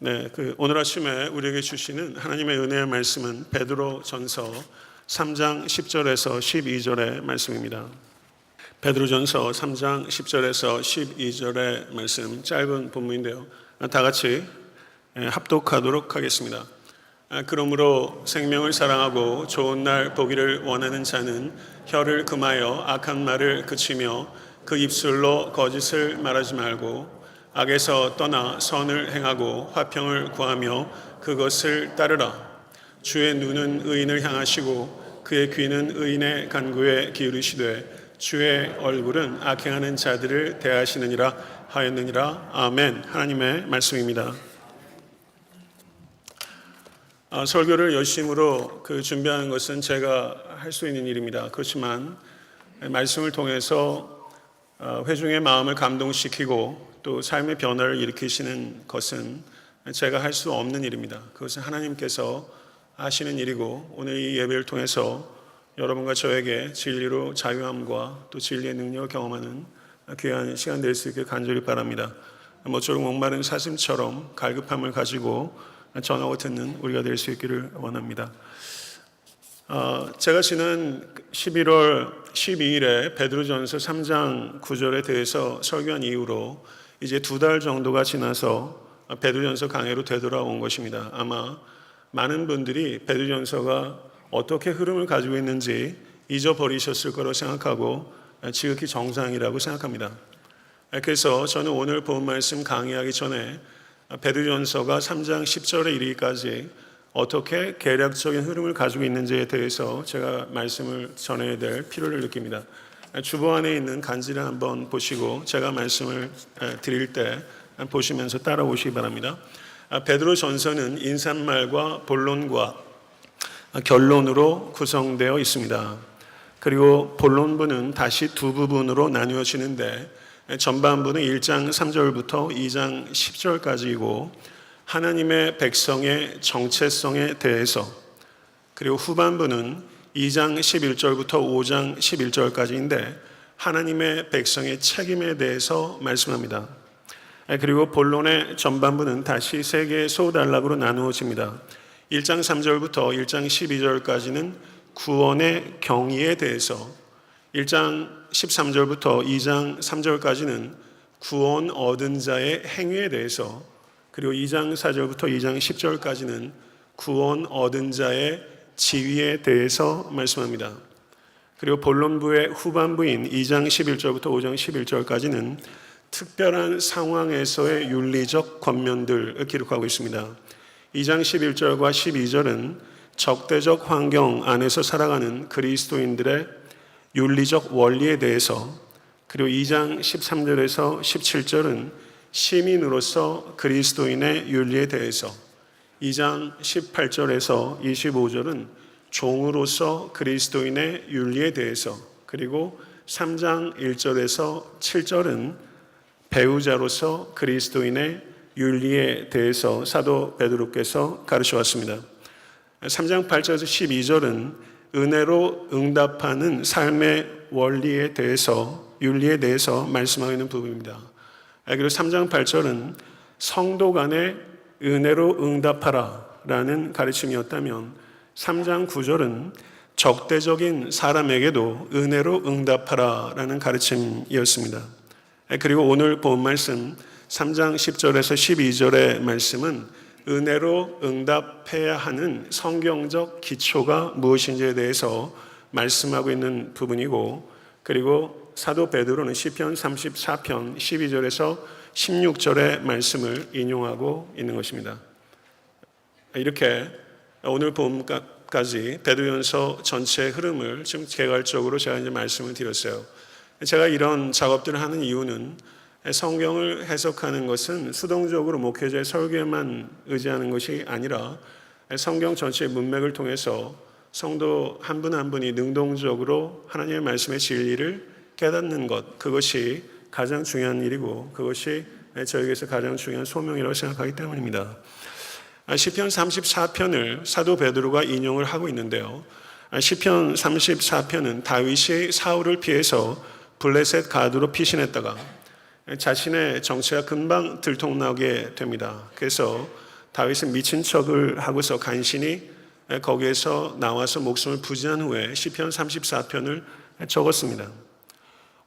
오늘 아침에 우리에게 주시는 하나님의 은혜의 말씀은 베드로전서 3장 10절에서 12절의 말씀입니다. 베드로전서 3장 10절에서 12절의 말씀, 짧은 본문인데요. 다 같이 합독하도록 하겠습니다. 그러므로 생명을 사랑하고 좋은 날 보기를 원하는 자는 혀를 금하여 악한 말을 그치며 그 입술로 거짓을 말하지 말고 악에서 떠나 선을 행하고 화평을 구하며 그것을 따르라. 주의 눈은 의인을 향하시고 그의 귀는 의인의 간구에 기울이시되 주의 얼굴은 악행하는 자들을 대하시느니라 하였느니라. 아멘. 하나님의 말씀입니다. 설교를 열심으로 준비하는 것은 제가 할 수 있는 일입니다. 그렇지만 말씀을 통해서 회중의 마음을 감동시키고 또 삶의 변화를 일으키시는 것은 제가 할 수 없는 일입니다. 그것은 하나님께서 하시는 일이고, 오늘 이 예배를 통해서 여러분과 저에게 진리로 자유함과 또 진리의 능력을 경험하는 귀한 시간 될 수 있게 간절히 바랍니다. 모쪼록 목마른 사슴처럼 갈급함을 가지고 전하고 듣는 우리가 될 수 있기를 원합니다. 제가 지난 11월 12일에 베드로전서 3장 9절에 대해서 설교한 이후로 이제 2달 정도가 지나서 베드로전서 강해로 되돌아온 것입니다. 아마 많은 분들이 베드로전서가 어떻게 흐름을 가지고 있는지 잊어버리셨을 거라고 생각하고 지극히 정상이라고 생각합니다. 그래서 저는 오늘 본 말씀 강의하기 전에 베드로전서가 3장 10절에 이르기까지 어떻게 계략적인 흐름을 가지고 있는지에 대해서 제가 말씀을 전해야 될 필요를 느낍니다. 주보 안에 있는 간지를 한번 보시고 제가 말씀을 드릴 때 보시면서 따라오시기 바랍니다. 베드로전서는 인사말과 본론과 결론으로 구성되어 있습니다. 그리고 본론부는 다시 두 부분으로 나누어지는데, 전반부는 1장 3절부터 2장 10절까지이고 하나님의 백성의 정체성에 대해서, 그리고 후반부는 2장 11절부터 5장 11절까지인데 하나님의 백성의 책임에 대해서 말씀합니다. 그리고 본론의 전반부는 다시 세 개의 소단락으로 나누어집니다. 1장 3절부터 1장 12절까지는 구원의 경위에 대해서, 1장 13절부터 2장 3절까지는 구원 얻은 자의 행위에 대해서, 그리고 2장 4절부터 2장 10절까지는 구원 얻은 자의 지위에 대해서 말씀합니다. 그리고 본론부의 후반부인 2장 11절부터 5장 11절까지는 특별한 상황에서의 윤리적 권면들을 기록하고 있습니다. 2장 11절과 12절은 적대적 환경 안에서 살아가는 그리스도인들의 윤리적 원리에 대해서, 그리고 2장 13절에서 17절은 시민으로서 그리스도인의 윤리에 대해서, 2장 18절에서 25절은 종으로서 그리스도인의 윤리에 대해서, 그리고 3장 1절에서 7절은 배우자로서 그리스도인의 윤리에 대해서 사도 베드로께서 가르쳐 왔습니다. 3장 8절에서 12절은 은혜로 응답하는 삶의 원리에 대해서, 윤리에 대해서 말씀하고 있는 부분입니다. 그리고 3장 8절은 성도 간의 은혜로 응답하라 라는 가르침이었다면, 3장 9절은 적대적인 사람에게도 은혜로 응답하라 라는 가르침이었습니다. 그리고 오늘 본 말씀 3장 10절에서 12절의 말씀은 은혜로 응답해야 하는 성경적 기초가 무엇인지에 대해서 말씀하고 있는 부분이고, 그리고 사도 베드로는 시편 34편 12절에서 16절의 말씀을 인용하고 있는 것입니다. 이렇게 오늘 본문까지 베드로전서 전체의 흐름을 지금 개괄적으로 제가 이제 말씀을 드렸어요. 제가 이런 작업들을 하는 이유는 성경을 해석하는 것은 수동적으로 목회자의 설교에만 의지하는 것이 아니라 성경 전체의 문맥을 통해서 성도 한 분 한 분이 능동적으로 하나님의 말씀의 진리를 깨닫는 것, 그것이 가장 중요한 일이고 그것이 저에게서 가장 중요한 소명이라고 생각하기 때문입니다. 시편 34편을 사도 베드로가 인용을 하고 있는데요. 시편 34편은 다윗이 사울을 피해서 블레셋 가드로 피신했다가 자신의 정체가 금방 들통나게 됩니다. 그래서 다윗은 미친 척을 하고서 간신히 거기에서 나와서 목숨을 부지한 후에 시편 34편을 적었습니다.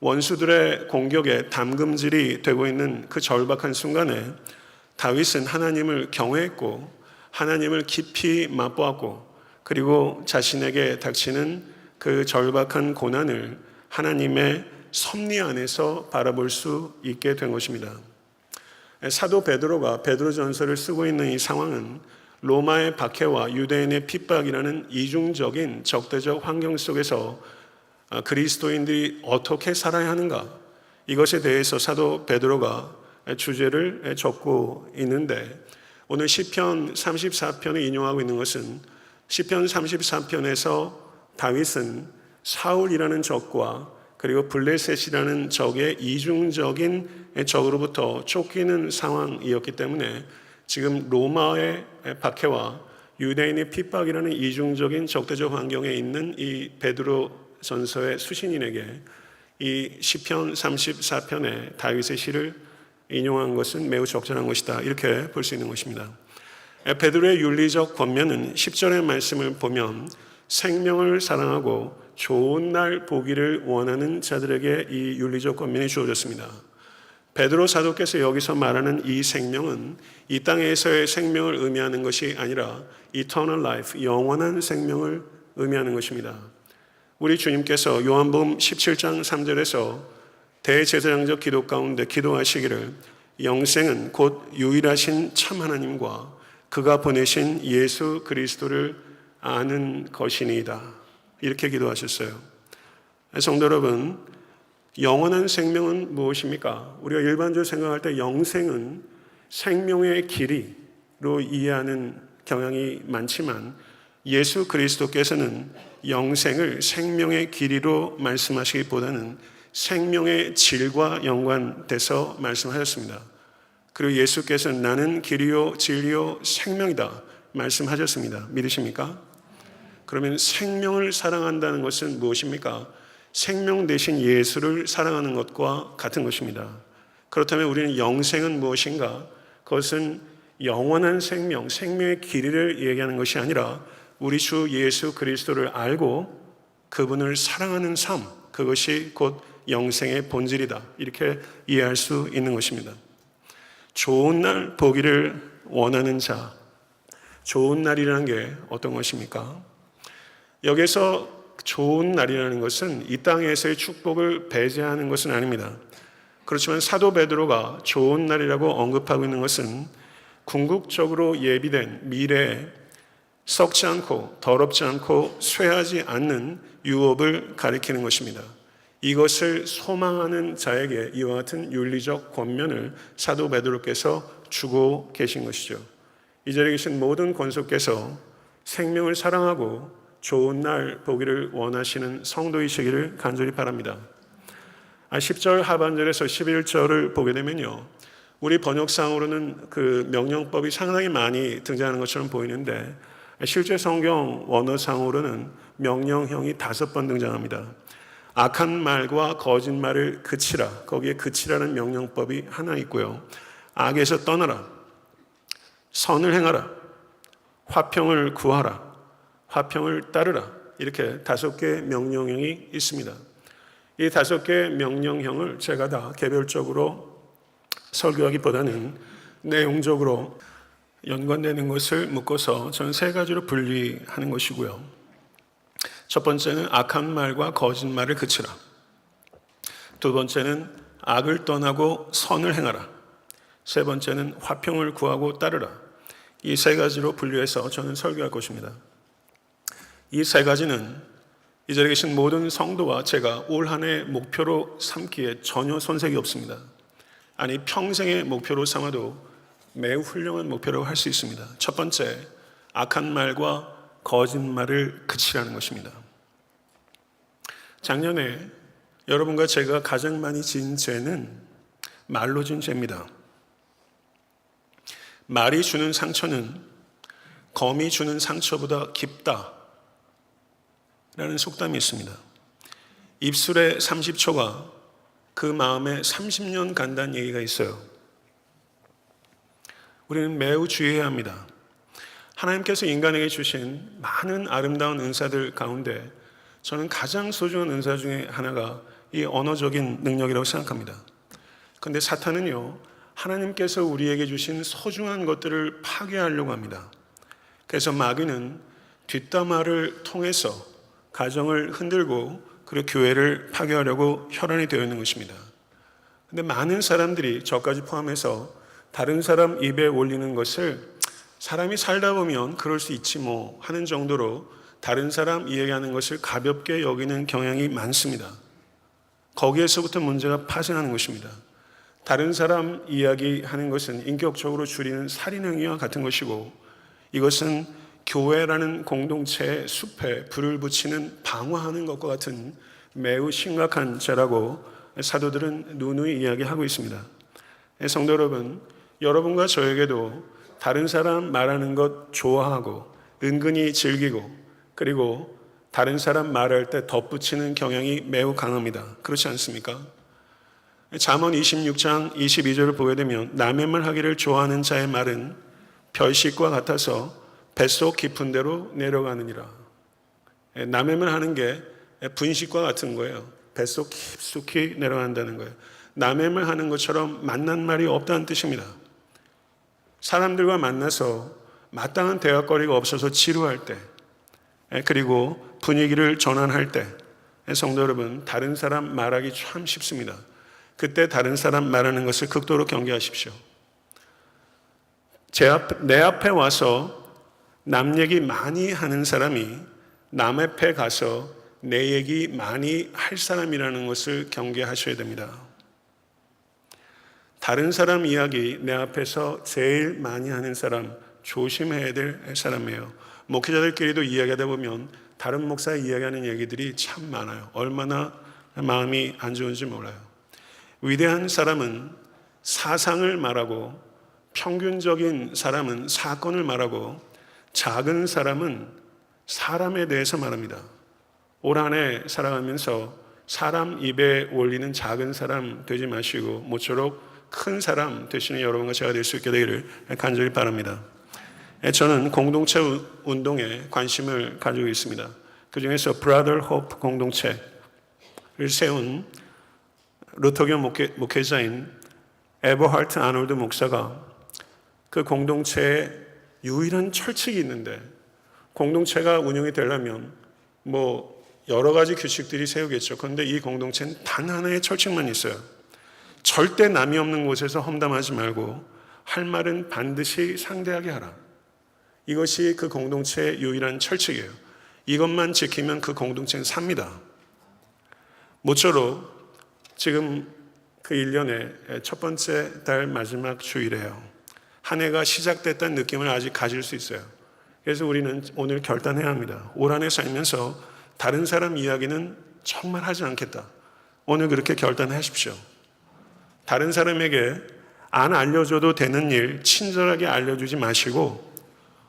원수들의 공격에 담금질이 되고 있는 그 절박한 순간에 다윗은 하나님을 경외했고 하나님을 깊이 맛보았고 그리고 자신에게 닥치는 그 절박한 고난을 하나님의 섭리 안에서 바라볼 수 있게 된 것입니다. 사도 베드로가 베드로전서를 쓰고 있는 이 상황은 로마의 박해와 유대인의 핍박이라는 이중적인 적대적 환경 속에서 그리스도인들이 어떻게 살아야 하는가, 이것에 대해서 사도 베드로가 주제를 적고 있는데, 오늘 시편 34편을 인용하고 있는 것은 시편 34편에서 다윗은 사울이라는 적과 그리고 블레셋이라는 적의 이중적인 적으로부터 쫓기는 상황이었기 때문에 지금 로마의 박해와 유대인의 핍박이라는 이중적인 적대적 환경에 있는 이 베드로 전서의 수신인에게 이 시편 34편의 다윗의 시를 인용한 것은 매우 적절한 것이다, 이렇게 볼 수 있는 것입니다. 베드로의 윤리적 권면은 10절의 말씀을 보면 생명을 사랑하고 좋은 날 보기를 원하는 자들에게 이 윤리적 권면이 주어졌습니다. 베드로 사도께서 여기서 말하는 이 생명은 이 땅에서의 생명을 의미하는 것이 아니라 eternal life, 영원한 생명을 의미하는 것입니다. 우리 주님께서 요한복음 17장 3절에서 대제사장적 기도 가운데 기도하시기를 영생은 곧 유일하신 참 하나님과 그가 보내신 예수 그리스도를 아는 것이니이다, 이렇게 기도하셨어요. 성도 여러분, 영원한 생명은 무엇입니까? 우리가 일반적으로 생각할 때 영생은 생명의 길이로 이해하는 경향이 많지만 예수 그리스도께서는 영생을 생명의 길이로 말씀하시기보다는 생명의 질과 연관돼서 말씀하셨습니다. 그리고 예수께서는 나는 길이요 진리요 생명이다 말씀하셨습니다. 믿으십니까? 그러면 생명을 사랑한다는 것은 무엇입니까? 생명 대신 예수를 사랑하는 것과 같은 것입니다. 그렇다면 우리는 영생은 무엇인가? 그것은 영원한 생명, 생명의 길이를 얘기하는 것이 아니라 우리 주 예수 그리스도를 알고 그분을 사랑하는 삶, 그것이 곧 영생의 본질이다, 이렇게 이해할 수 있는 것입니다. 좋은 날 보기를 원하는 자, 좋은 날이라는 게 어떤 것입니까? 여기서 좋은 날이라는 것은 이 땅에서의 축복을 배제하는 것은 아닙니다. 그렇지만 사도 베드로가 좋은 날이라고 언급하고 있는 것은 궁극적으로 예비된 미래에 썩지 않고 더럽지 않고 쇠하지 않는 유업을 가리키는 것입니다. 이것을 소망하는 자에게 이와 같은 윤리적 권면을 사도 베드로께서 주고 계신 것이죠. 이 자리에 계신 모든 권속께서 생명을 사랑하고 좋은 날 보기를 원하시는 성도이시기를 간절히 바랍니다. 10절 하반절에서 11절을 보게 되면요, 우리 번역상으로는 그 명령법이 상당히 많이 등장하는 것처럼 보이는데 실제 성경 원어상으로는 명령형이 5번 등장합니다. 악한 말과 거짓말을 그치라, 거기에 그치라는 명령법이 하나 있고요, 악에서 떠나라, 선을 행하라, 화평을 구하라, 화평을 따르라, 이렇게 5개의 명령형이 있습니다. 이 5개의 명령형을 제가 다 개별적으로 설교하기보다는 내용적으로 연관되는 것을 묶어서 저는 3가지로 분리하는 것이고요. 첫 번째는 악한 말과 거짓말을 그치라. 두 번째는 악을 떠나고 선을 행하라. 세 번째는 화평을 구하고 따르라. 이 3가지로 분류해서 저는 설교할 것입니다. 이 3가지는 이 자리에 계신 모든 성도와 제가 올 한 해 목표로 삼기에 전혀 손색이 없습니다. 아니, 평생의 목표로 삼아도 매우 훌륭한 목표라고 할 수 있습니다. 첫 번째, 악한 말과 거짓말을 그치라는 것입니다. 작년에 여러분과 제가 가장 많이 지은 죄는 말로 지은 죄입니다. 말이 주는 상처는 검이 주는 상처보다 깊다 라는 속담이 있습니다. 입술의 30초가 그 마음에 30년 간다는 얘기가 있어요. 우리는 매우 주의해야 합니다. 하나님께서 인간에게 주신 많은 아름다운 은사들 가운데 저는 가장 소중한 은사 중에 하나가 이 언어적인 능력이라고 생각합니다. 그런데 사탄은요, 하나님께서 우리에게 주신 소중한 것들을 파괴하려고 합니다. 그래서 마귀는 뒷담화를 통해서 가정을 흔들고 그리고 교회를 파괴하려고 혈안이 되어 있는 것입니다. 그런데 많은 사람들이 저까지 포함해서 다른 사람 입에 올리는 것을 사람이 살다 보면 그럴 수 있지 뭐 하는 정도로 다른 사람 이야기하는 것을 가볍게 여기는 경향이 많습니다. 거기에서부터 문제가 파생하는 것입니다. 다른 사람 이야기하는 것은 인격적으로 줄이는 살인행위와 같은 것이고, 이것은 교회라는 공동체의 숲에 불을 붙이는 방화하는 것과 같은 매우 심각한 죄라고 사도들은 누누이 이야기하고 있습니다. 성도 여러분, 여러분과 저에게도 다른 사람 말하는 것 좋아하고 은근히 즐기고, 그리고 다른 사람 말할 때 덧붙이는 경향이 매우 강합니다. 그렇지 않습니까? 잠언 26장 22절을 보게 되면 남의 말 하기를 좋아하는 자의 말은 별식과 같아서 뱃속 깊은 데로 내려가느니라. 남의 말 하는 게 분식과 같은 거예요. 뱃속 깊숙이 내려간다는 거예요. 남의 말 하는 것처럼 만난 말이 없다는 뜻입니다. 사람들과 만나서 마땅한 대화거리가 없어서 지루할 때, 그리고 분위기를 전환할 때, 성도 여러분, 다른 사람 말하기 참 쉽습니다. 그때 다른 사람 말하는 것을 극도로 경계하십시오. 내 앞에 와서 남 얘기 많이 하는 사람이 남 앞에 가서 내 얘기 많이 할 사람이라는 것을 경계하셔야 됩니다. 다른 사람 이야기 내 앞에서 제일 많이 하는 사람, 조심해야 될 사람이에요. 목회자들끼리도 이야기하다 보면 다른 목사 이야기하는 얘기들이 참 많아요. 얼마나 마음이 안 좋은지 몰라요. 위대한 사람은 사상을 말하고, 평균적인 사람은 사건을 말하고, 작은 사람은 사람에 대해서 말합니다. 올 한 해 살아가면서 사람 입에 올리는 작은 사람 되지 마시고 모쪼록 큰 사람 되시는 여러분과 제가 될 수 있게 되기를 간절히 바랍니다. 저는 공동체 운동에 관심을 가지고 있습니다. 그 중에서 Brother Hope 공동체를 세운 루터교 목회자인 에버하트 아놀드 목사가 그 공동체에 유일한 철칙이 있는데, 공동체가 운영이 되려면 뭐 여러 가지 규칙들이 세우겠죠. 그런데 이 공동체는 단 하나의 철칙만 있어요. 절대 남이 없는 곳에서 험담하지 말고 할 말은 반드시 상대하게 하라. 이것이 그 공동체의 유일한 철칙이에요. 이것만 지키면 그 공동체는 삽니다. 모쪼록 지금 그 1년의 첫 번째 달 마지막 주일이에요. 한 해가 시작됐다는 느낌을 아직 가질 수 있어요. 그래서 우리는 오늘 결단해야 합니다. 올 한 해 살면서 다른 사람 이야기는 정말 하지 않겠다. 오늘 그렇게 결단하십시오. 다른 사람에게 안 알려줘도 되는 일 친절하게 알려주지 마시고,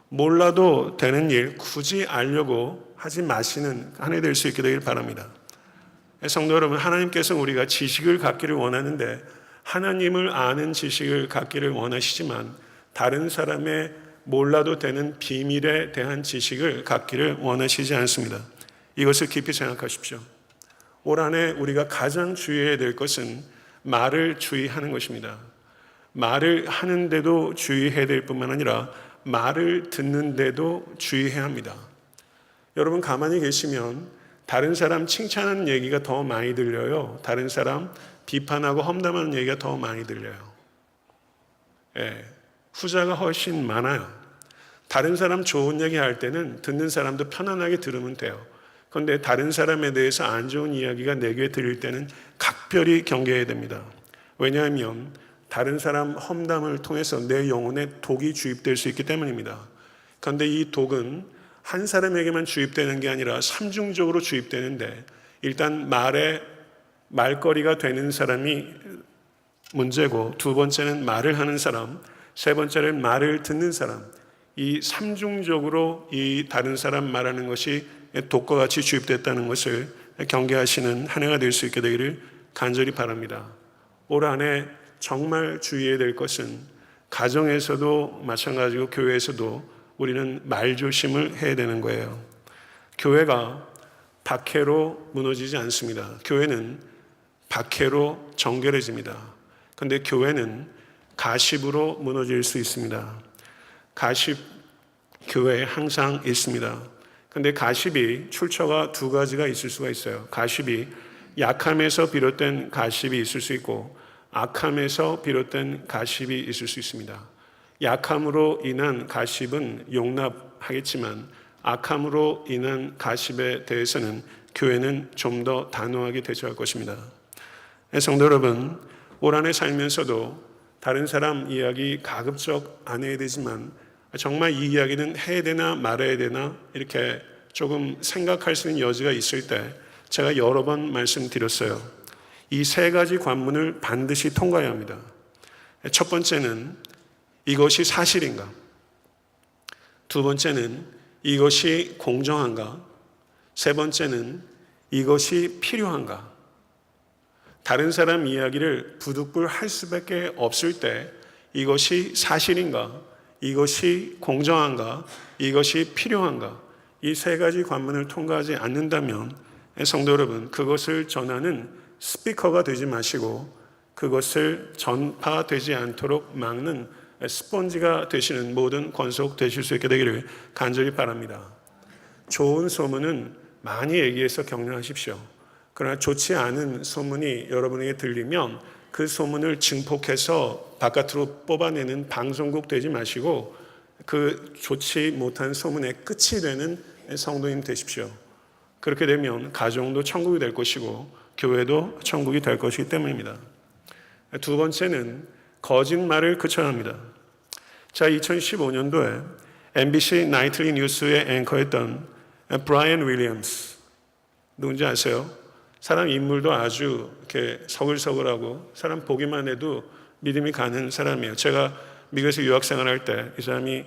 몰라도 되는 일 굳이 알려고 하지 마시는 한 해 될 수 있게 되길 바랍니다. 성도 여러분, 하나님께서 우리가 지식을 갖기를 원하는데 하나님을 아는 지식을 갖기를 원하시지만 다른 사람의 몰라도 되는 비밀에 대한 지식을 갖기를 원하시지 않습니다. 이것을 깊이 생각하십시오. 올 한 해 우리가 가장 주의해야 될 것은 말을 주의하는 것입니다. 말을 하는데도 주의해야 될 뿐만 아니라 말을 듣는데도 주의해야 합니다. 여러분 가만히 계시면 다른 사람 칭찬하는 얘기가 더 많이 들려요. 다른 사람 비판하고 험담하는 얘기가 더 많이 들려요. 후자가 훨씬 많아요. 다른 사람 좋은 얘기 할 때는 듣는 사람도 편안하게 들으면 돼요. 그런데 다른 사람에 대해서 안 좋은 이야기가 내 귀에 들릴 때는 각별히 경계해야 됩니다. 왜냐하면 다른 사람 험담을 통해서 내 영혼에 독이 주입될 수 있기 때문입니다. 그런데 이 독은 한 사람에게만 주입되는 게 아니라 삼중적으로 주입되는데, 일단 말거리가 되는 사람이 문제고, 두 번째는 말을 하는 사람, 세 번째는 말을 듣는 사람, 이 삼중적으로 이 다른 사람 말하는 것이 독과 같이 주입됐다는 것을 경계하시는 한 해가 될 수 있게 되기를 간절히 바랍니다. 올 한 해 정말 주의해야 될 것은 가정에서도 마찬가지고 교회에서도 우리는 말조심을 해야 되는 거예요. 교회가 박해로 무너지지 않습니다. 교회는 박해로 정결해집니다. 그런데 교회는 가십으로 무너질 수 있습니다. 가십 교회에 항상 있습니다. 그런데 가십이 출처가 두 가지가 있을 수가 있어요. 가십이 약함에서 비롯된 가십이 있을 수 있고 악함에서 비롯된 가십이 있을 수 있습니다. 약함으로 인한 가십은 용납하겠지만 악함으로 인한 가십에 대해서는 교회는 좀 더 단호하게 대처할 것입니다. 성도 여러분, 올 한 해 살면서도 다른 사람 이야기 가급적 안 해야 되지만 정말 이 이야기는 해야 되나 말아야 되나 이렇게 조금 생각할 수 있는 여지가 있을 때 제가 여러 번 말씀드렸어요. 이 세 가지 관문을 반드시 통과해야 합니다. 첫 번째는 이것이 사실인가? 두 번째는 이것이 공정한가? 세 번째는 이것이 필요한가? 다른 사람 이야기를 부득불 할 수밖에 없을 때 이것이 사실인가? 이것이 공정한가? 이것이 필요한가? 이 세 가지 관문을 통과하지 않는다면 성도 여러분, 그것을 전하는 스피커가 되지 마시고 그것을 전파되지 않도록 막는 스펀지가 되시는 모든 권속 되실 수 있게 되기를 간절히 바랍니다. 좋은 소문은 많이 얘기해서 격려하십시오. 그러나 좋지 않은 소문이 여러분에게 들리면 그 소문을 증폭해서 바깥으로 뽑아내는 방송국 되지 마시고 그 좋지 못한 소문의 끝이 되는 성도님 되십시오. 그렇게 되면 가정도 천국이 될 것이고 교회도 천국이 될 것이기 때문입니다. 두 번째는 거짓말을 그쳐야 합니다. 자, 2015년도에 MBC 나이틀리 뉴스의 앵커였던 브라이언 윌리엄스, 누군지 아세요? 사람 인물도 아주 이렇게 서글서글하고 사람 보기만 해도 믿음이 가는 사람이에요. 제가 미국에서 유학 생활할 때 이 사람이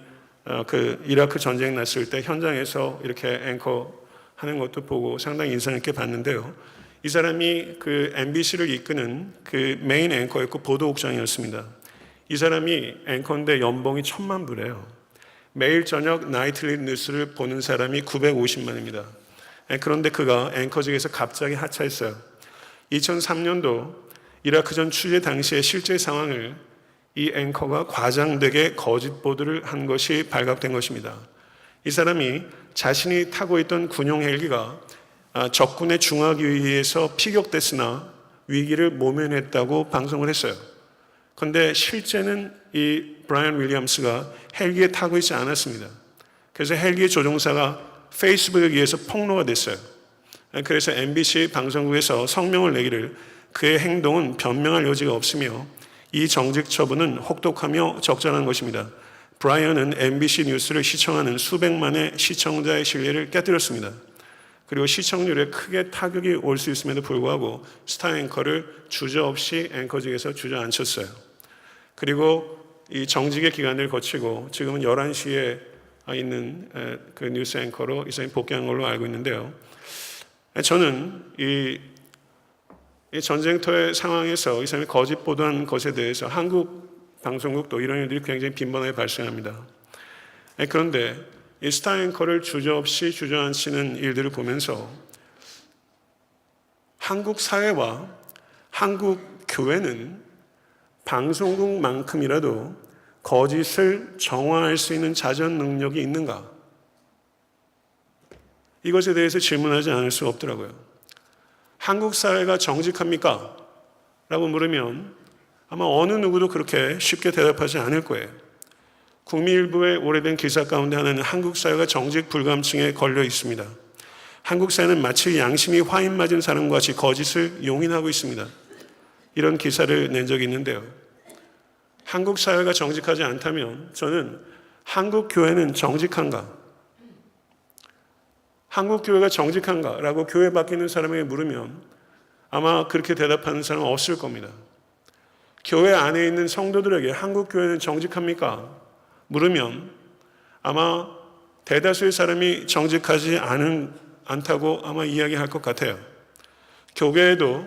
그 이라크 전쟁 났을 때 현장에서 이렇게 앵커 하는 것도 보고 상당히 인상 깊게 봤는데요. 이 사람이 그 MBC를 이끄는 그 메인 앵커였고 보도국장이었습니다. 이 사람이 앵커인데 연봉이 1,000,000불이에요. 매일 저녁 나이틀리 뉴스를 보는 사람이 950만입니다. 그런데 그가 앵커직에서 갑자기 하차했어요. 2003년도 이라크전 취재 당시의 실제 상황을 이 앵커가 과장되게 거짓 보도를 한 것이 발각된 것입니다. 이 사람이 자신이 타고 있던 군용 헬기가 적군의 중화기에 의해서 피격됐으나 위기를 모면했다고 방송을 했어요. 그런데 실제는 이 브라이언 윌리엄스가 헬기에 타고 있지 않았습니다. 그래서 헬기의 조종사가 페이스북에 의해서 폭로가 됐어요. 그래서 MBC 방송국에서 성명을 내기를 그의 행동은 변명할 여지가 없으며 이 정직 처분은 혹독하며 적절한 것입니다. 브라이언은 MBC 뉴스를 시청하는 수백만의 시청자의 신뢰를 깨뜨렸습니다. 그리고 시청률에 크게 타격이 올 수 있음에도 불구하고 스타 앵커를 주저없이 앵커직에서 주저앉혔어요. 그리고 이 정직의 기간을 거치고 지금은 11시에 있는 그 뉴스 앵커로 이 사람이 복귀한 걸로 알고 있는데요. 저는 이 전쟁터의 상황에서 이 사람이 거짓 보도한 것에 대해서 한국 방송국도 이런 일들이 굉장히 빈번하게 발생합니다. 그런데 이 스타 앵커를 주저없이 주저앉히는 일들을 보면서 한국 사회와 한국 교회는 방송국만큼이라도 거짓을 정화할 수 있는 자전 능력이 있는가? 이것에 대해서 질문하지 않을 수 없더라고요. 한국 사회가 정직합니까? 라고 물으면 아마 어느 누구도 그렇게 쉽게 대답하지 않을 거예요. 국민일보의 오래된 기사 가운데 하나는 한국 사회가 정직 불감증에 걸려 있습니다. 한국 사회는 마치 양심이 화인 맞은 사람과 같이 거짓을 용인하고 있습니다. 이런 기사를 낸 적이 있는데요. 한국 사회가 정직하지 않다면 저는 한국 교회는 정직한가? 한국 교회가 정직한가? 라고 교회 밖에 있는 사람에게 물으면 아마 그렇게 대답하는 사람은 없을 겁니다. 교회 안에 있는 성도들에게 한국 교회는 정직합니까? 물으면 아마 대다수의 사람이 정직하지 않다고 아마 이야기할 것 같아요. 교계에도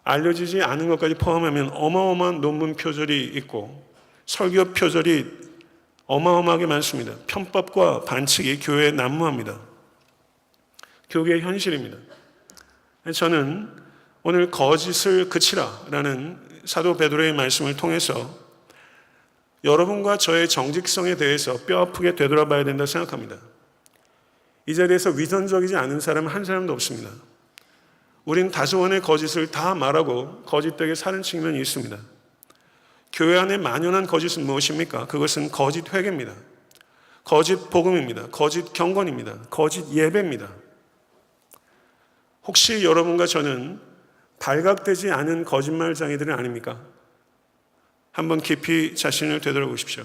알려지지 않은 것까지 포함하면 어마어마한 논문 표절이 있고 설교 표절이 어마어마하게 많습니다. 편법과 반칙이 교회에 난무합니다. 교회의 현실입니다. 저는 오늘 거짓을 그치라라는 사도 베드로의 말씀을 통해서 여러분과 저의 정직성에 대해서 뼈아프게 되돌아봐야 된다고 생각합니다. 이 자리에서 위선적이지 않은 사람은 한 사람도 없습니다. 우린 다소원의 거짓을 다 말하고 거짓되게 사는 측면이 있습니다. 교회 안에 만연한 거짓은 무엇입니까? 그것은 거짓 회개입니다. 거짓 복음입니다. 거짓 경건입니다. 거짓 예배입니다. 혹시 여러분과 저는 발각되지 않은 거짓말장애들은 아닙니까? 한번 깊이 자신을 되돌아보십시오.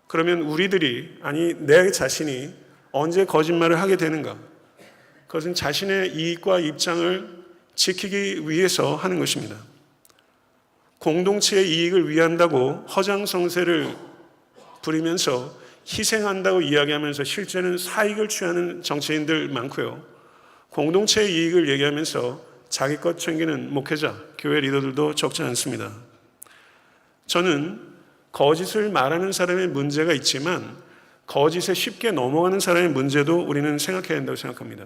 그러면 우리들이, 아니 내 자신이 언제 거짓말을 하게 되는가? 그것은 자신의 이익과 입장을 지키기 위해서 하는 것입니다. 공동체의 이익을 위한다고 허장성세를 부리면서 희생한다고 이야기하면서 실제는 사익을 취하는 정치인들 많고요. 공동체의 이익을 얘기하면서 자기 것 챙기는 목회자, 교회 리더들도 적지 않습니다. 저는 거짓을 말하는 사람의 문제가 있지만 거짓에 쉽게 넘어가는 사람의 문제도 우리는 생각해야 된다고 생각합니다.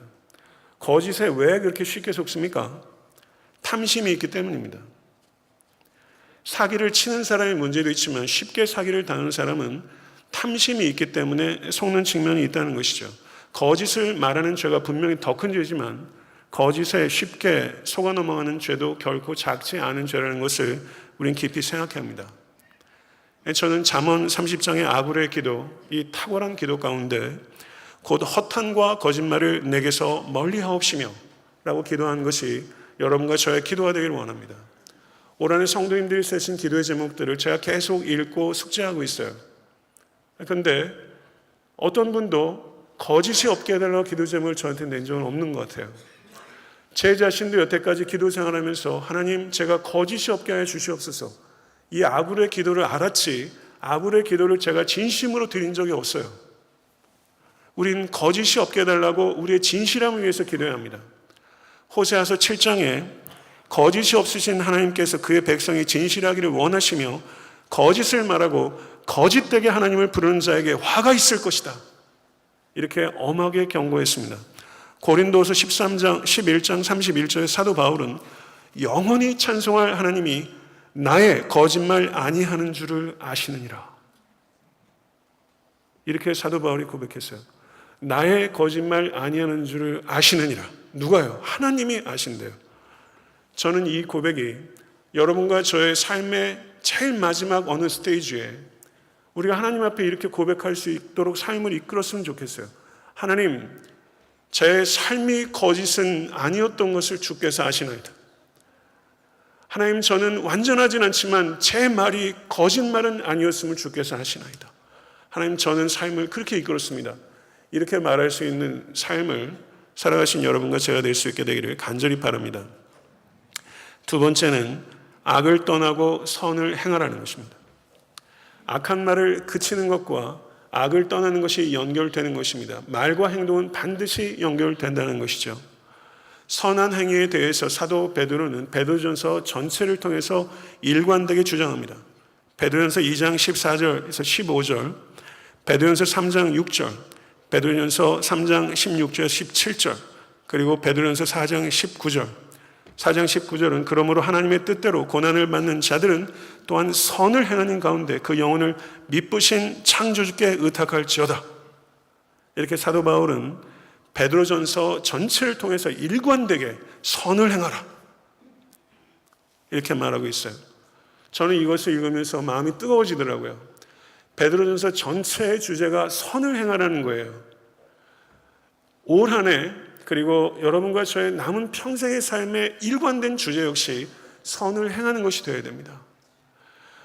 거짓에 왜 그렇게 쉽게 속습니까? 탐심이 있기 때문입니다. 사기를 치는 사람의 문제도 있지만 쉽게 사기를 당하는 사람은 탐심이 있기 때문에 속는 측면이 있다는 것이죠. 거짓을 말하는 죄가 분명히 더 큰 죄지만 거짓에 쉽게 속아 넘어가는 죄도 결코 작지 않은 죄라는 것을 우리는 깊이 생각해야 합니다. 저는 잠언 30장의 아굴의 기도, 이 탁월한 기도 가운데 곧 허탄과 거짓말을 내게서 멀리하옵시며 라고 기도한 것이 여러분과 저의 기도가 되기를 원합니다. 올 한해 성도님들이 쓰신 기도의 제목들을 제가 계속 읽고 숙지하고 있어요. 그런데 어떤 분도 거짓이 없게 해달라고 기도 제목을 저한테 낸 적은 없는 것 같아요. 제 자신도 여태까지 기도 생활하면서 하나님 제가 거짓이 없게 하여 주시옵소서, 이 아굴의 기도를 알았지 아굴의 기도를 제가 진심으로 드린 적이 없어요. 우리는 거짓이 없게 해달라고 우리의 진실함을 위해서 기도해야 합니다. 호세아서 7장에 거짓이 없으신 하나님께서 그의 백성이 진실하기를 원하시며 거짓을 말하고 거짓되게 하나님을 부르는 자에게 화가 있을 것이다, 이렇게 엄하게 경고했습니다. 고린도서 11장 31절의 사도 바울은 영원히 찬송할 하나님이 나의 거짓말 아니하는 줄을 아시느니라, 이렇게 사도 바울이 고백했어요. 나의 거짓말 아니하는 줄을 아시느니라. 누가요? 하나님이 아신대요. 저는 이 고백이 여러분과 저의 삶의 제일 마지막 어느 스테이지에 우리가 하나님 앞에 이렇게 고백할 수 있도록 삶을 이끌었으면 좋겠어요. 하나님, 제 삶이 거짓은 아니었던 것을 주께서 아시나이다. 하나님, 저는 완전하진 않지만 제 말이 거짓말은 아니었음을 주께서 아시나이다. 하나님, 저는 삶을 그렇게 이끌었습니다. 이렇게 말할 수 있는 삶을 살아가신 여러분과 제가 될 수 있게 되기를 간절히 바랍니다. 두 번째는 악을 떠나고 선을 행하라는 것입니다. 악한 말을 그치는 것과 악을 떠나는 것이 연결되는 것입니다. 말과 행동은 반드시 연결된다는 것이죠. 선한 행위에 대해서 사도 베드로는 베드로전서 전체를 통해서 일관되게 주장합니다. 베드로전서 2장 14절에서 15절, 베드로전서 3장 6절, 베드로전서 3장 16절에서 17절, 그리고 베드로전서 4장 19절. 4장 19절은 그러므로 하나님의 뜻대로 고난을 받는 자들은 또한 선을 행하는 가운데 그 영혼을 미쁘신 창조주께 의탁할지어다. 이렇게 사도 바울은 베드로전서 전체를 통해서 일관되게 선을 행하라, 이렇게 말하고 있어요. 저는 이것을 읽으면서 마음이 뜨거워지더라고요. 베드로전서 전체의 주제가 선을 행하라는 거예요. 올 한 해 그리고 여러분과 저의 남은 평생의 삶의 일관된 주제 역시 선을 행하는 것이 되어야 됩니다.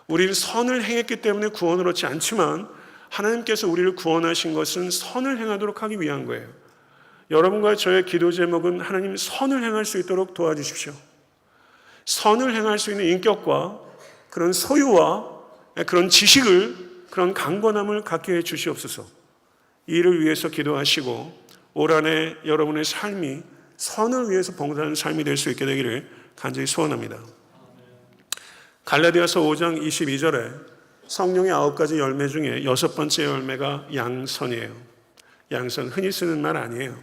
우리는 선을 행했기 때문에 구원을 얻지 않지만 하나님께서 우리를 구원하신 것은 선을 행하도록 하기 위한 거예요. 여러분과 저의 기도 제목은 하나님, 선을 행할 수 있도록 도와주십시오. 선을 행할 수 있는 인격과 그런 소유와 그런 지식을, 그런 강건함을 갖게 해 주시옵소서. 이 일을 위해서 기도하시고 올 한 해 여러분의 삶이 선을 위해서 봉사하는 삶이 될 수 있게 되기를 간절히 소원합니다. 갈라디아서 5장 22절에 성령의 9가지 열매 중에 6번째 열매가 양선이에요. 양선, 흔히 쓰는 말 아니에요.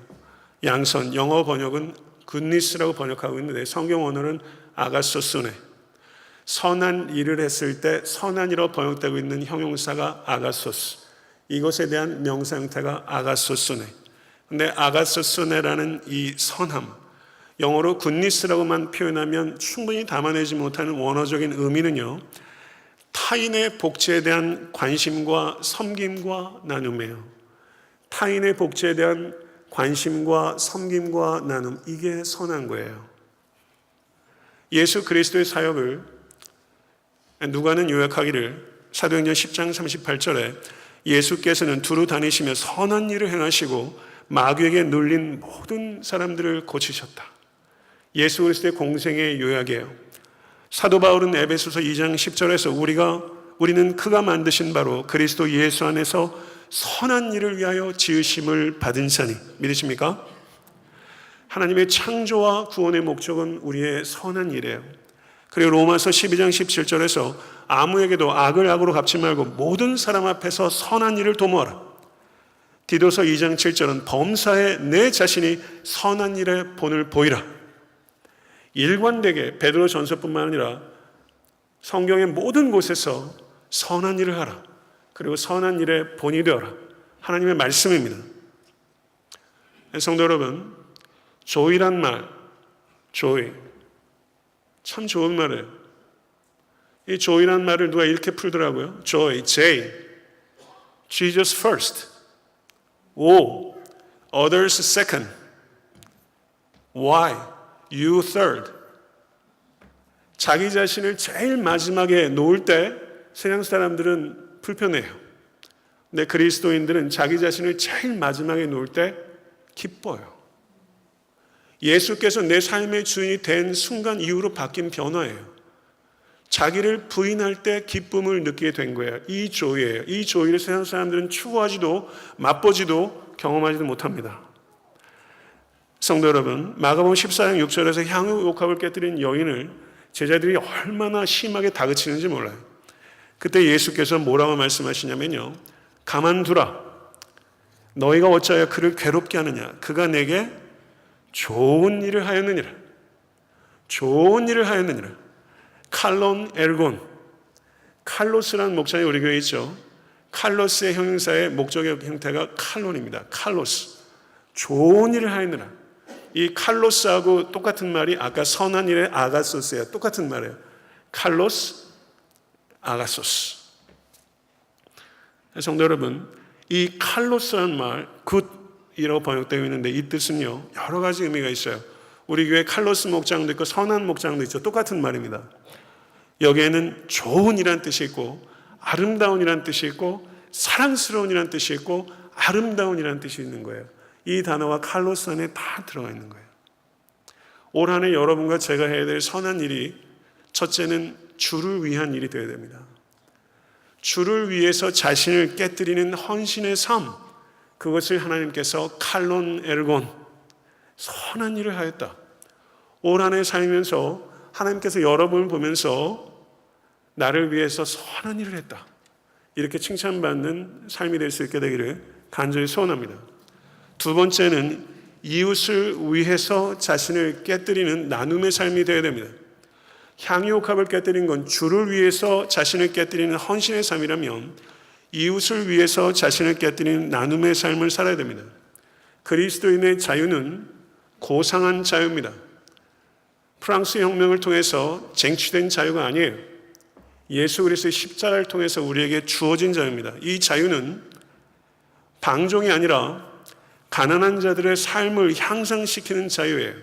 양선, 영어 번역은 굿니스라고 번역하고 있는데 성경 언어는 아가소스네. 선한 일을 했을 때 선한이라고 번역되고 있는 형용사가 아가소스. 이것에 대한 명사 형태가 아가소스네. 근데 아가소스네라는 이 선함, 영어로 굿니스라고만 표현하면 충분히 담아내지 못하는 원어적인 의미는요, 타인의 복지에 대한 관심과 섬김과 나눔이에요. 타인의 복지에 대한 관심과 섬김과 나눔, 이게 선한 거예요. 예수 그리스도의 사역을 누가는 요약하기를 사도행전 10장 38절에 예수께서는 두루 다니시며 선한 일을 행하시고 마귀에게 눌린 모든 사람들을 고치셨다. 예수 그리스도의 공생의 요약이에요. 사도 바울은 에베소서 2장 10절에서 우리는 그가 만드신 바로 그리스도 예수 안에서 선한 일을 위하여 지으심을 받은 자니. 믿으십니까? 하나님의 창조와 구원의 목적은 우리의 선한 일이에요. 그리고 로마서 12장 17절에서 아무에게도 악을 악으로 갚지 말고 모든 사람 앞에서 선한 일을 도모하라. 디도서 2장 7절은 범사에 내 자신이 선한 일의 본을 보이라. 일관되게 베드로 전서뿐만 아니라 성경의 모든 곳에서 선한 일을 하라. 그리고 선한 일의 본이 되어라. 하나님의 말씀입니다. 성도 여러분, 조이란 말, 조이, 참 좋은 말이에요. 이 조이란 말을 누가 이렇게 풀더라고요. joy, J, Jesus first, O, others second, Y, you third. 자기 자신을 제일 마지막에 놓을 때 세상 사람들은 불편해요. 근데 그리스도인들은 자기 자신을 제일 마지막에 놓을 때 기뻐요. 예수께서 내 삶의 주인이 된 순간 이후로 바뀐 변화예요. 자기를 부인할 때 기쁨을 느끼게 된 거예요. 이 조이예요. 이 조이를 세상 사람들은 추구하지도 맛보지도 경험하지도 못합니다. 성도 여러분, 마가복음 14장 6절에서 향유 옥합을 깨뜨린 여인을 제자들이 얼마나 심하게 다그치는지 몰라요. 그때 예수께서 뭐라고 말씀하시냐면요, 가만두라. 너희가 어찌하여 그를 괴롭게 하느냐. 그가 내게 좋은 일을 하였느니라. 좋은 일을 하였느니라. 칼론 에르곤. 칼로스라는 목장이 우리 교회에 있죠. 칼로스의 형용사의 목적의 형태가 칼론입니다. 칼로스. 좋은 일을 하였느라. 이 칼로스하고 똑같은 말이 아까 선한 일의 아가소스예요. 똑같은 말이에요. 칼로스, 아가소스. 성도 여러분, 이 칼로스라는 말, 굿이라고 번역되어 있는데 이 뜻은요, 여러 가지 의미가 있어요. 우리 교회 칼로스 목장도 있고 선한 목장도 있죠. 똑같은 말입니다. 여기에는 좋은이란 뜻이 있고 아름다운이란 뜻이 있고 사랑스러운이란 뜻이 있고 아름다운이란 뜻이 있는 거예요. 이 단어가 칼로스 안에 다 들어가 있는 거예요. 올 한 해 여러분과 제가 해야 될 선한 일이, 첫째는 주를 위한 일이 되어야 됩니다. 주를 위해서 자신을 깨뜨리는 헌신의 삶, 그것을 하나님께서 칼론 에르곤, 선한 일을 하였다. 올 한 해 살면서 하나님께서 여러분을 보면서 나를 위해서 선한 일을 했다, 이렇게 칭찬받는 삶이 될 수 있게 되기를 간절히 소원합니다. 두 번째는 이웃을 위해서 자신을 깨뜨리는 나눔의 삶이 되어야 됩니다. 향유옥합을 깨뜨린 건 주를 위해서 자신을 깨뜨리는 헌신의 삶이라면 이웃을 위해서 자신을 깨뜨리는 나눔의 삶을 살아야 됩니다. 그리스도인의 자유는 고상한 자유입니다. 프랑스 혁명을 통해서 쟁취된 자유가 아니에요. 예수 그리스도의 십자가를 통해서 우리에게 주어진 자유입니다. 이 자유는 방종이 아니라 가난한 자들의 삶을 향상시키는 자유예요.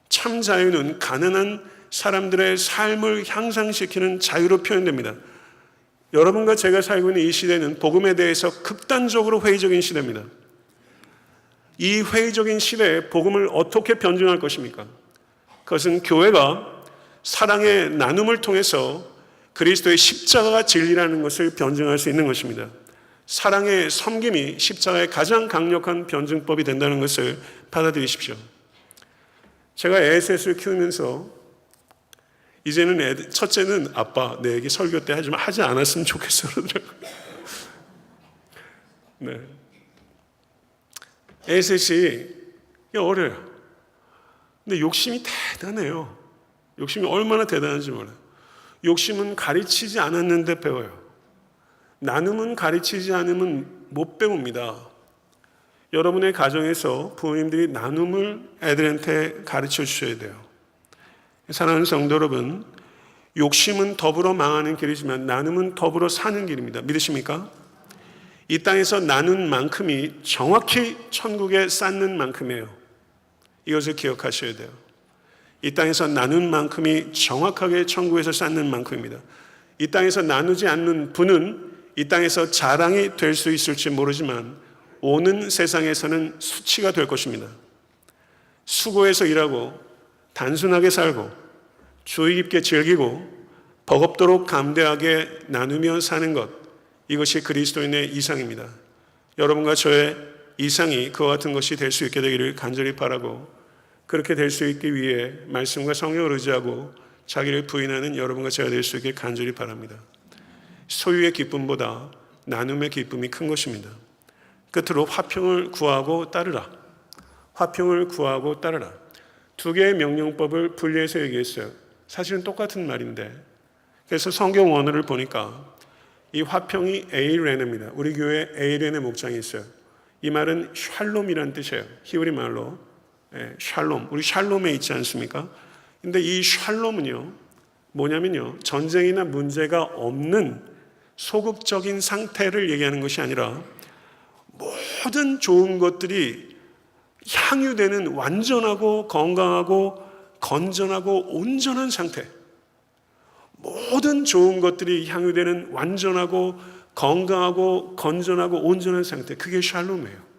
참 자유는 가난한 사람들의 삶을 향상시키는 자유로 표현됩니다. 여러분과 제가 살고 있는 이 시대는 복음에 대해서 극단적으로 회의적인 시대입니다. 이 회의적인 시대에 복음을 어떻게 변증할 것입니까? 그것은 교회가 사랑의 나눔을 통해서 그리스도의 십자가가 진리라는 것을 변증할 수 있는 것입니다. 사랑의 섬김이 십자가의 가장 강력한 변증법이 된다는 것을 받아들이십시오. 제가 에셋을 키우면서 이제는 첫째는 아빠 내 얘기 설교 때 하지 않았으면 좋겠어 그러더라고요. 네. 에셋이 어려요. 근데 욕심이 대단해요. 욕심이 얼마나 대단한지 몰라요. 욕심은 가르치지 않았는데 배워요. 나눔은 가르치지 않으면 못 배웁니다. 여러분의 가정에서 부모님들이 나눔을 애들한테 가르쳐 주셔야 돼요. 사랑하는 성도 여러분, 욕심은 더불어 망하는 길이지만 나눔은 더불어 사는 길입니다. 믿으십니까? 이 땅에서 나눈 만큼이 정확히 천국에 쌓는 만큼이에요. 이것을 기억하셔야 돼요. 이 땅에서 나눈 만큼이 정확하게 천국에서 쌓는 만큼입니다. 이 땅에서 나누지 않는 분은 이 땅에서 자랑이 될 수 있을지 모르지만 오는 세상에서는 수치가 될 것입니다. 수고해서 일하고 단순하게 살고 주의 깊게 즐기고 버겁도록 감대하게 나누며 사는 것, 이것이 그리스도인의 이상입니다. 여러분과 저의 이상이 그와 같은 것이 될 수 있게 되기를 간절히 바라고, 그렇게 될 수 있기 위해 말씀과 성령을 의지하고 자기를 부인하는 여러분과 제가 될 수 있길 간절히 바랍니다. 소유의 기쁨보다 나눔의 기쁨이 큰 것입니다. 끝으로 화평을 구하고 따르라. 화평을 구하고 따르라. 두 개의 명령법을 분리해서 얘기했어요. 사실은 똑같은 말인데, 그래서 성경 원어를 보니까 이 화평이 에이레네입니다. 우리 교회에 에이레네 목장이 있어요. 이 말은 샬롬이라는 뜻이에요. 히브리 말로 샬롬. 우리 샬롬에 있지 않습니까? 근데 이 샬롬은요, 뭐냐면요, 전쟁이나 문제가 없는 소극적인 상태를 얘기하는 것이 아니라 모든 좋은 것들이 향유되는 완전하고 건강하고 건전하고 온전한 상태, 모든 좋은 것들이 향유되는 완전하고 건강하고 건전하고 온전한 상태, 그게 샬롬이에요.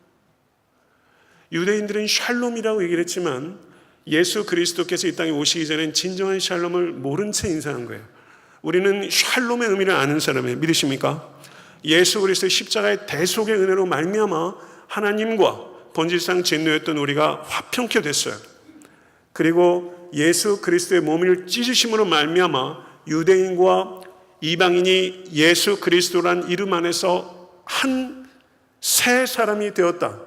유대인들은 샬롬이라고 얘기를 했지만 예수 그리스도께서 이 땅에 오시기 전엔 진정한 샬롬을 모른 채 인사한 거예요. 우리는 샬롬의 의미를 아는 사람이에요. 믿으십니까? 예수 그리스도의 십자가의 대속의 은혜로 말미암아 하나님과 본질상 진노였던 우리가 화평케 됐어요. 그리고 예수 그리스도의 몸을 찢으심으로 말미암아 유대인과 이방인이 예수 그리스도란 이름 안에서 한 새 사람이 되었다.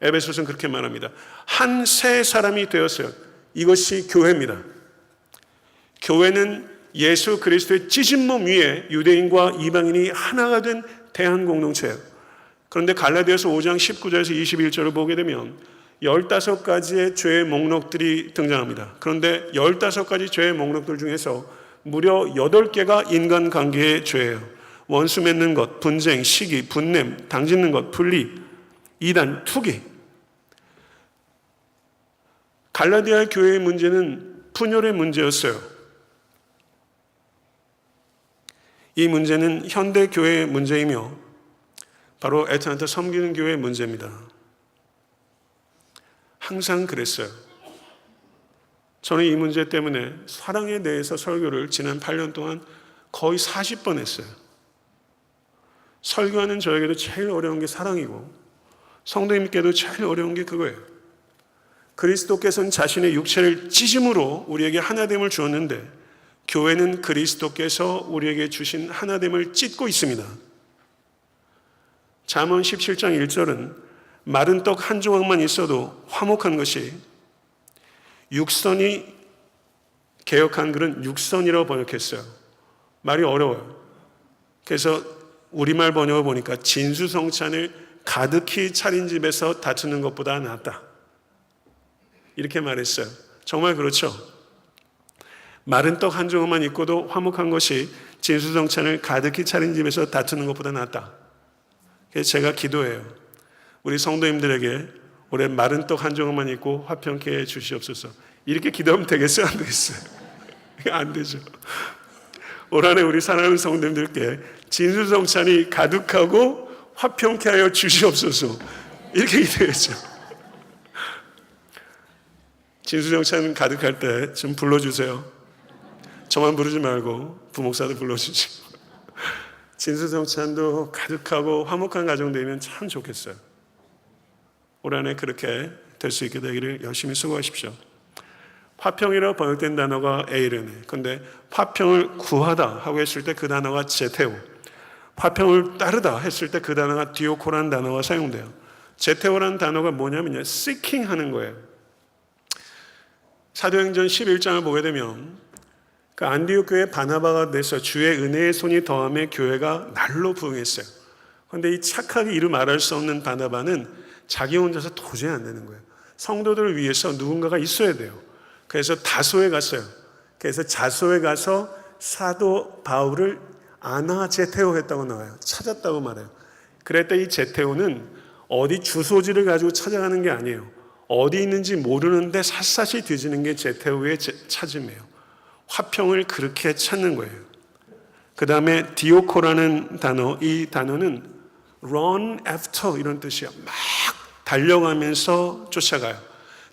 에베소서는 그렇게 말합니다. 한 새 사람이 되었어요. 이것이 교회입니다. 교회는 예수 그리스도의 찢은 몸 위에 유대인과 이방인이 하나가 된 대한 공동체예요. 그런데 갈라디아서 5장 19절에서 21절을 보게 되면 15가지의 죄의 목록들이 등장합니다. 그런데 15가지 죄의 목록들 중에서 무려 8개가 인간관계의 죄예요. 원수 맺는 것, 분쟁, 시기, 분냄, 당짓는 것, 분리, 이단, 투기. 갈라디아 교회의 문제는 분열의 문제였어요. 이 문제는 현대 교회의 문제이며 바로 애타한테 섬기는 교회의 문제입니다. 항상 그랬어요. 저는 이 문제 때문에 사랑에 대해서 설교를 지난 8년 동안 거의 40번 했어요. 설교하는 저에게도 제일 어려운 게 사랑이고 성도님께도 제일 어려운 게 그거예요. 그리스도께서는 자신의 육체를 찢음으로 우리에게 하나됨을 주었는데 교회는 그리스도께서 우리에게 주신 하나됨을 찢고 있습니다. 잠언 17장 1절은 마른 떡 한 조각만 있어도 화목한 것이, 육선이 개역한 글은 육선이라고 번역했어요. 말이 어려워요. 그래서 우리말 번역을 보니까 진수성찬을 가득히 차린 집에서 다투는 것보다 낫다, 이렇게 말했어요. 정말 그렇죠. 마른 떡 한 조각만 있고도 화목한 것이 진수성찬을 가득히 차린 집에서 다투는 것보다 낫다. 그래서 제가 기도해요. 우리 성도님들에게 올해 마른 떡 한 조각만 있고 화평케 해 주시옵소서. 이렇게 기도하면 되겠어요? 안 되겠어요? 안 되죠. 올 한해 우리 사랑하는 성도님들께 진수성찬이 가득하고 화평케 하여 주시옵소서. 이렇게 기도했죠. 진수성찬 가득할 때 좀 불러주세요. 저만 부르지 말고 부목사도 불러주시고. 진수성찬도 가득하고 화목한 가정 되면 참 좋겠어요. 올 한해 그렇게 될 수 있게 되기를 열심히 수고하십시오. 화평이라고 번역된 단어가 에이르네. 근데 화평을 구하다 하고 했을 때 그 단어가 제테오. 화평을 따르다 했을 때 그 단어가 디오코라는 단어가 사용돼요. 제테오라는 단어가 뭐냐면요, seeking 하는 거예요. 사도행전 11장을 보게 되면 그 안디옥 교회 바나바가 돼서 주의 은혜의 손이 더함에 교회가 날로 부흥했어요. 그런데 이 착하게 이루 말할 수 없는 바나바는 자기 혼자서 도저히 안 되는 거예요. 성도들을 위해서 누군가가 있어야 돼요. 그래서 다소에 갔어요. 그래서 자소에 가서 사도 바울을 아나제테오 했다고 나와요. 찾았다고 말해요. 그랬더니 이 제테오는 어디 주소지를 가지고 찾아가는 게 아니에요. 어디 있는지 모르는데 샅샅이 뒤지는 게 제테오의 찾음이에요. 화평을 그렇게 찾는 거예요. 그 다음에 디오코라는 단어, 이 단어는 run after 이런 뜻이에요. 막 달려가면서 쫓아가요.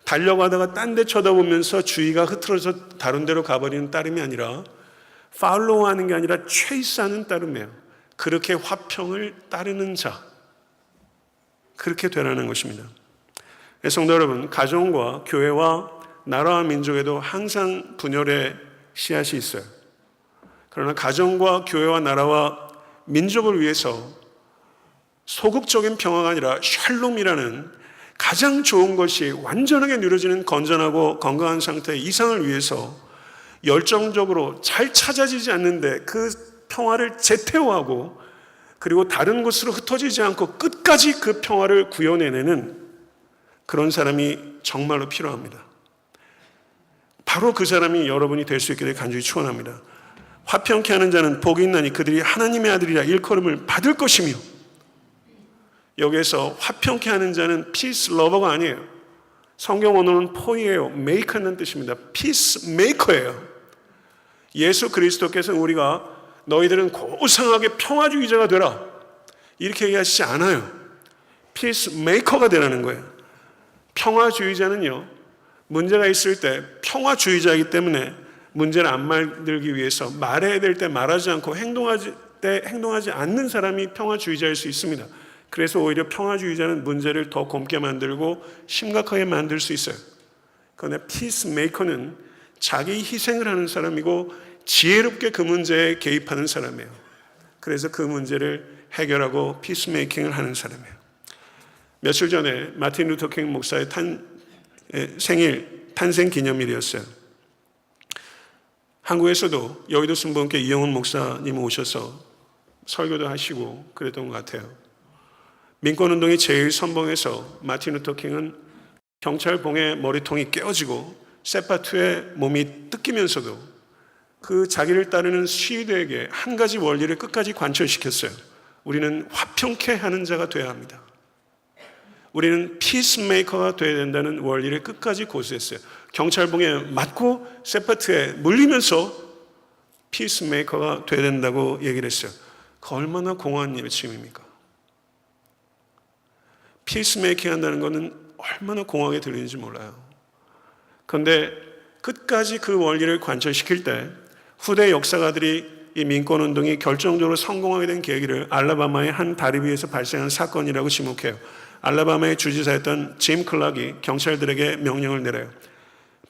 달려가다가 딴 데 쳐다보면서 주의가 흐트러져 다른 데로 가버리는 따름이 아니라 팔로우 하는 게 아니라 체이스하는 따름이에요. 그렇게 화평을 따르는 자, 그렇게 되라는 것입니다. 성도 여러분, 가정과 교회와 나라와 민족에도 항상 분열의 씨앗이 있어요. 그러나 가정과 교회와 나라와 민족을 위해서 소극적인 평화가 아니라 샬롬이라는 가장 좋은 것이 완전하게 누려지는 건전하고 건강한 상태의 이상을 위해서 열정적으로 잘 찾아지지 않는데 그 평화를 제태오하고 그리고 다른 곳으로 흩어지지 않고 끝까지 그 평화를 구현해내는 그런 사람이 정말로 필요합니다. 바로 그 사람이 여러분이 될 수 있기를 간절히 축원합니다. 화평케 하는 자는 복이 있나니 그들이 하나님의 아들이라 일컬음을 받을 것이며, 여기에서 화평케 하는 자는 peace lover가 아니에요. 성경 언어는 포이에요. make는 뜻입니다. peace maker예요. 예수 그리스도께서는 우리가 너희들은 고상하게 평화주의자가 되라 이렇게 얘기하시지 않아요. peace maker가 되라는 거예요. 평화주의자는요, 문제가 있을 때 평화주의자이기 때문에 문제를 안 만들기 위해서 말해야 될 때 말하지 않고 행동하지 때 행동하지 않는 사람이 평화주의자일 수 있습니다. 그래서 오히려 평화주의자는 문제를 더 곱게 만들고 심각하게 만들 수 있어요. 그런데 피스메이커는 자기 희생을 하는 사람이고 지혜롭게 그 문제에 개입하는 사람이에요. 그래서 그 문제를 해결하고 피스메이킹을 하는 사람이에요. 며칠 전에 마틴 루터 킹 목사의 생일 탄생 기념일이었어요. 한국에서도 여의도 순복음교회 이영훈 목사님 오셔서 설교도 하시고 그랬던 것 같아요. 민권운동이 제일 선봉해서 마틴 루터 킹은 경찰봉에 머리통이 깨어지고 세파투에 몸이 뜯기면서도 그 자기를 따르는 시위대에게 한 가지 원리를 끝까지 관철시켰어요. 우리는 화평케 하는 자가 되어야 합니다. 우리는 피스메이커가 되어야 된다는 원리를 끝까지 고수했어요. 경찰봉에 맞고 세파트에 물리면서 피스메이커가 되어야 된다고 얘기를 했어요. 그 얼마나 공허한 일침입니까? 피스메이킹 한다는 것은 얼마나 공허하게 들리는지 몰라요. 그런데 끝까지 그 원리를 관철시킬 때 후대 역사가들이 이 민권운동이 결정적으로 성공하게 된 계기를 알라바마의 한 다리 위에서 발생한 사건이라고 지목해요. 알라바마의 주지사였던 짐 클락이 경찰들에게 명령을 내려요.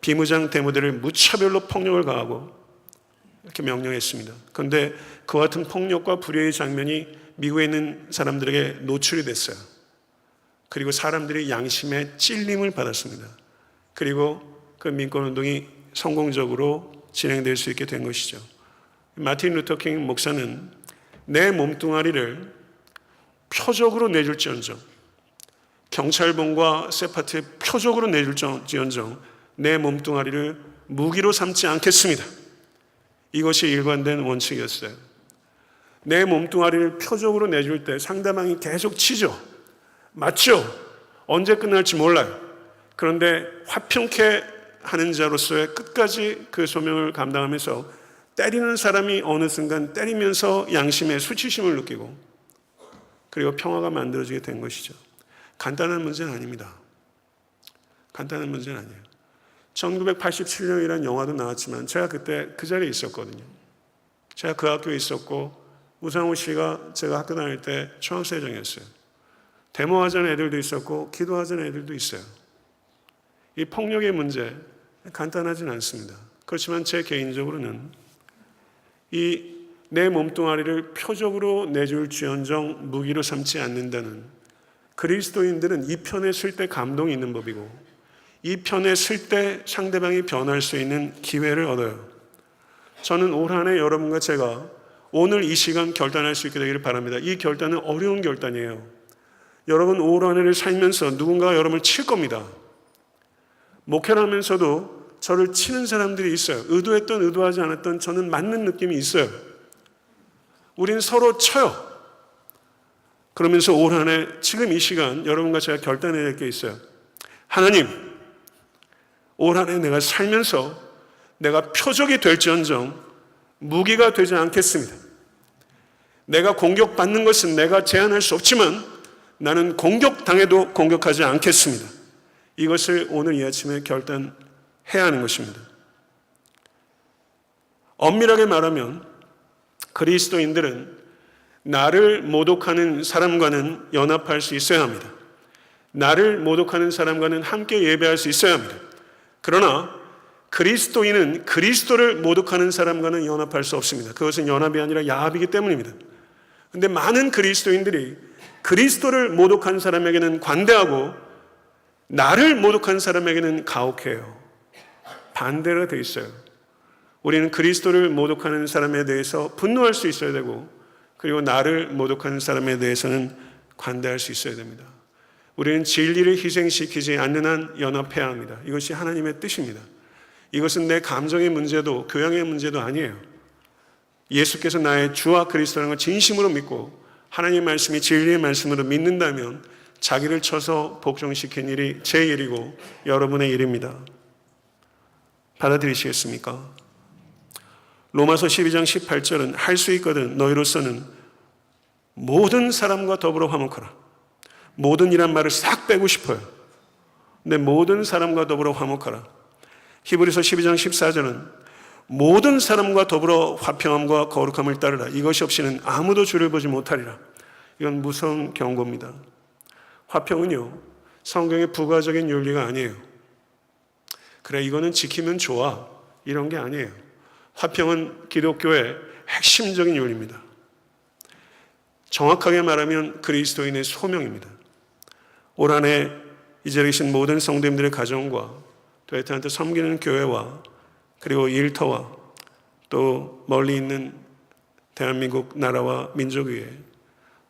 비무장 데모들을 무차별로 폭력을 가하고 이렇게 명령했습니다. 그런데 그와 같은 폭력과 불의의 장면이 미국에 있는 사람들에게 노출이 됐어요. 그리고 사람들이 양심의 찔림을 받았습니다. 그리고 그 민권운동이 성공적으로 진행될 수 있게 된 것이죠. 마틴 루터 킹 목사는 내 몸뚱아리를 표적으로 내줄지언정, 경찰봉과 세파트에 표적으로 내줄지언정 내 몸뚱아리를 무기로 삼지 않겠습니다. 이것이 일관된 원칙이었어요. 내 몸뚱아리를 표적으로 내줄 때 상대방이 계속 치죠. 맞죠? 언제 끝날지 몰라요. 그런데 화평케 하는 자로서의 끝까지 그 소명을 감당하면서 때리는 사람이 어느 순간 때리면서 양심의 수치심을 느끼고 그리고 평화가 만들어지게 된 것이죠. 간단한 문제는 아닙니다. 간단한 문제는 아니에요. 1987년이라는 영화도 나왔지만 제가 그때 그 자리에 있었거든요. 제가 그 학교에 있었고 우상호 씨가 제가 학교 다닐 때 총학생회장이었어요. 데모하자는 애들도 있었고 기도하자는 애들도 있어요. 이 폭력의 문제, 간단하진 않습니다. 그렇지만 제 개인적으로는 이 내 몸뚱아리를 표적으로 내줄지언정 무기로 삼지 않는다는, 그리스도인들은 이 편에 설 때 감동이 있는 법이고 이 편에 설 때 상대방이 변할 수 있는 기회를 얻어요. 저는 올 한 해 여러분과 제가 오늘 이 시간 결단할 수 있게 되기를 바랍니다. 이 결단은 어려운 결단이에요. 여러분 올 한 해를 살면서 누군가가 여러분을 칠 겁니다. 목회를 하면서도 저를 치는 사람들이 있어요. 의도했던 의도하지 않았던 저는 맞는 느낌이 있어요. 우린 서로 쳐요. 그러면서 올 한 해 지금 이 시간 여러분과 제가 결단해야 될 게 있어요. 하나님, 올 한 해 내가 살면서 내가 표적이 될지언정 무기가 되지 않겠습니다. 내가 공격받는 것은 내가 제한할 수 없지만 나는 공격당해도 공격하지 않겠습니다. 이것을 오늘 이 아침에 결단해야 하는 것입니다. 엄밀하게 말하면 그리스도인들은 나를 모독하는 사람과는 연합할 수 있어야 합니다. 나를 모독하는 사람과는 함께 예배할 수 있어야 합니다. 그러나 그리스도인은 그리스도를 모독하는 사람과는 연합할 수 없습니다. 그것은 연합이 아니라 야합이기 때문입니다. 그런데 많은 그리스도인들이 그리스도를 모독한 사람에게는 관대하고 나를 모독한 사람에게는 가혹해요. 반대로 돼 있어요. 우리는 그리스도를 모독하는 사람에 대해서 분노할 수 있어야 되고, 그리고 나를 모독하는 사람에 대해서는 관대할 수 있어야 됩니다. 우리는 진리를 희생시키지 않는 한 연합해야 합니다. 이것이 하나님의 뜻입니다. 이것은 내 감정의 문제도 교양의 문제도 아니에요. 예수께서 나의 주와 그리스도라는 걸 진심으로 믿고 하나님의 말씀이 진리의 말씀으로 믿는다면 자기를 쳐서 복종시킨 일이 제 일이고 여러분의 일입니다. 받아들이시겠습니까? 로마서 12장 18절은 할 수 있거든 너희로서는 모든 사람과 더불어 화목하라. 모든 이란 말을 싹 빼고 싶어요. 근데 모든 사람과 더불어 화목하라. 히브리서 12장 14절은 모든 사람과 더불어 화평함과 거룩함을 따르라. 이것이 없이는 아무도 주를 보지 못하리라. 이건 무서운 경고입니다. 화평은요, 성경의 부가적인 윤리가 아니에요. 그래, 이거는 지키면 좋아, 이런 게 아니에요. 화평은 기독교의 핵심적인 윤리입니다. 정확하게 말하면 그리스도인의 소명입니다. 올 한 해 이 자리에 계신 모든 성도님들의 가정과 또 애타한테 섬기는 교회와 그리고 일터와 또 멀리 있는 대한민국 나라와 민족 위에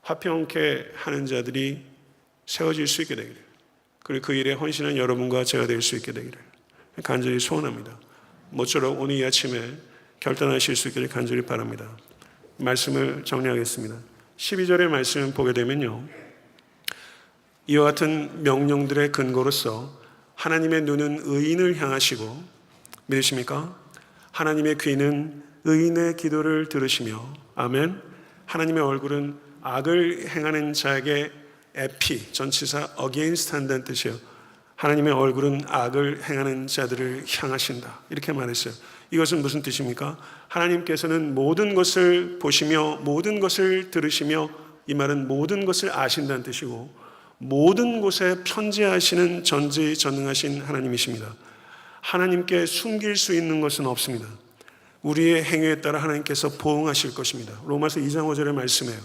화평케 하는 자들이 세워질 수 있게 되기를, 그리고 그 일에 헌신한 여러분과 제가 될 수 있게 되기를 간절히 소원합니다. 모쪼록 오늘 이 아침에 결단하실 수 있기를 간절히 바랍니다. 말씀을 정리하겠습니다. 12절의 말씀을 보게 되면요, 이와 같은 명령들의 근거로서 하나님의 눈은 의인을 향하시고, 믿으십니까? 하나님의 귀는 의인의 기도를 들으시며, 아멘. 하나님의 얼굴은 악을 행하는 자에게 에피, 전치사 against 한다는 뜻이에요. 하나님의 얼굴은 악을 행하는 자들을 향하신다, 이렇게 말했어요. 이것은 무슨 뜻입니까? 하나님께서는 모든 것을 보시며 모든 것을 들으시며, 이 말은 모든 것을 아신다는 뜻이고 모든 곳에 편재하시는 전지전능하신 하나님이십니다. 하나님께 숨길 수 있는 것은 없습니다. 우리의 행위에 따라 하나님께서 보응하실 것입니다. 로마서 2장 5절의 말씀이에요.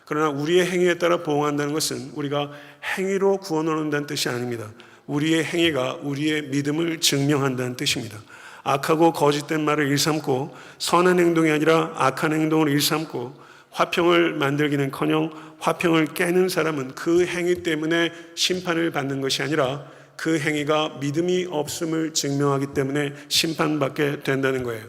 그러나 우리의 행위에 따라 보응한다는 것은 우리가 행위로 구원을 얻는다는 뜻이 아닙니다. 우리의 행위가 우리의 믿음을 증명한다는 뜻입니다. 악하고 거짓된 말을 일삼고 선한 행동이 아니라 악한 행동을 일삼고 화평을 만들기는커녕 화평을 깨는 사람은 그 행위 때문에 심판을 받는 것이 아니라 그 행위가 믿음이 없음을 증명하기 때문에 심판받게 된다는 거예요.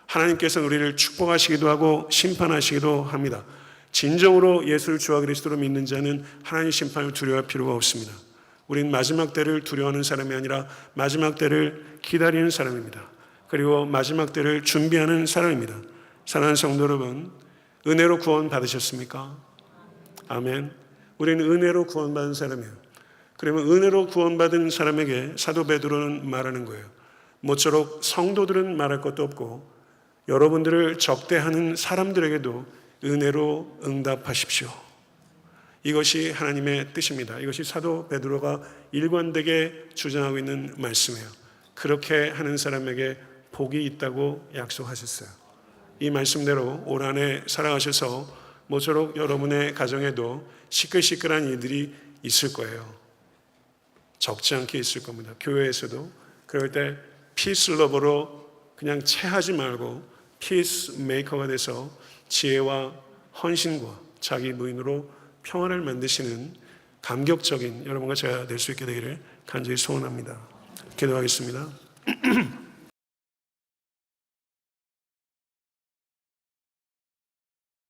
하나님께서는 우리를 축복하시기도 하고 심판하시기도 합니다. 진정으로 예수를 주와 그리스도로 믿는 자는 하나님의 심판을 두려워할 필요가 없습니다. 우린 마지막 때를 두려워하는 사람이 아니라 마지막 때를 기다리는 사람입니다. 그리고 마지막 때를 준비하는 사람입니다. 사랑하는 성도 여러분, 은혜로 구원 받으셨습니까? 아멘. 우리는 은혜로 구원받은 사람이에요. 그러면 은혜로 구원받은 사람에게 사도 베드로는 말하는 거예요. 모쪼록 성도들은 말할 것도 없고 여러분들을 적대하는 사람들에게도 은혜로 응답하십시오. 이것이 하나님의 뜻입니다. 이것이 사도 베드로가 일관되게 주장하고 있는 말씀이에요. 그렇게 하는 사람에게 복이 있다고 약속하셨어요. 이 말씀대로 올 한 해 살아가셔서 모쪼록 여러분의 가정에도 시끌시끌한 일들이 있을 거예요. 적지 않게 있을 겁니다. 교회에서도. 그럴 때 피스 러버로 그냥 체하지 말고 피스 메이커가 돼서 지혜와 헌신과 자기 부인으로 평화를 만드시는 감격적인 여러분과 제가 될 수 있게 되기를 간절히 소원합니다. 기도하겠습니다.